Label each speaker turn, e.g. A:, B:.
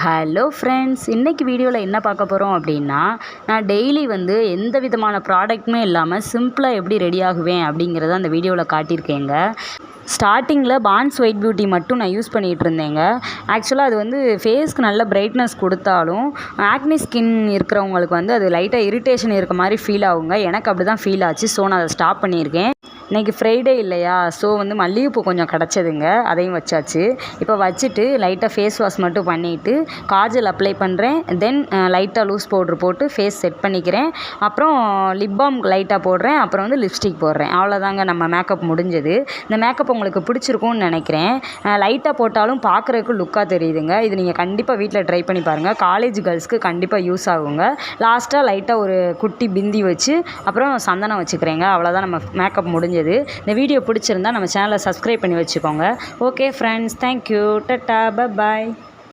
A: Hello friends, இன்றைக்கி வீடியோவில் என்ன பார்க்க போகிறோம் அப்படின்னா, நான் டெய்லி வந்து எந்த விதமான ப்ராடக்ட்டுமே இல்லாமல் சிம்பிளாக எப்படி ரெடி ஆகுவேன் அப்படிங்கிறத அந்த வீடியோவில் காட்டியிருக்கேங்க. ஸ்டார்டிங்கில் பான்ஸ் ஒயிட் பியூட்டி மட்டும் நான் யூஸ் பண்ணிகிட்டு இருந்தேங்க. ஆக்சுவலாக அது வந்து ஃபேஸ்க்கு நல்ல பிரைட்னஸ் கொடுத்தாலும் ஆக்னி ஸ்கின் இருக்கிறவங்களுக்கு வந்து அது லைட்டாக இரிட்டேஷன் இருக்க மாதிரி ஃபீல் ஆகுங்க. எனக்கு அப்படி தான் ஃபீல் ஆச்சு. ஸோ நான் அதை ஸ்டாப் பண்ணியிருக்கேன். இன்றைக்கி ஃப்ரைடே இல்லையா, ஸோ வந்து மல்லிகைப்பூ கொஞ்சம் கிடச்சதுங்க, அதையும் வச்சாச்சு. இப்போ வச்சுட்டு லைட்டாக ஃபேஸ் வாஷ் மட்டும் பண்ணிவிட்டு காஜல் அப்ளை பண்ணுறேன். தென் லைட்டாக லூஸ் பவுட்ரு போட்டு ஃபேஸ் செட் பண்ணிக்கிறேன். அப்புறம் லிப் பாம் லைட்டாக போடுறேன். அப்புறம் வந்து லிப்ஸ்டிக் போடுறேன். அவ்வளோதாங்க, நம்ம மேக்கப் முடிஞ்சது. இந்த மேக்கப் உங்களுக்கு பிடிச்சிருக்கும்னு நினைக்கிறேன். லைட்டாக போட்டாலும் பார்க்குறதுக்கு லுக்காக தெரியுதுங்க. இது நீங்கள் கண்டிப்பாக வீட்டில் ட்ரை பண்ணி பாருங்கள். காலேஜ் கேர்ள்ஸ்க்கு கண்டிப்பாக யூஸ் ஆகுங்க. லாஸ்ட்டாக லைட்டாக ஒரு குட்டி பிந்தி வச்சு அப்புறம் சந்தனம் வச்சுக்கிறேங்க. அவ்வளோதான், நம்ம மேக்கப் முடிஞ்சது. இந்த வீடியோ பிடிச்சிருந்தா நம்ம சேனலை சப்ஸ்கிரைப் பண்ணி வச்சுக்கோங்க. Okay friends, thank you, ta-ta, bye bye.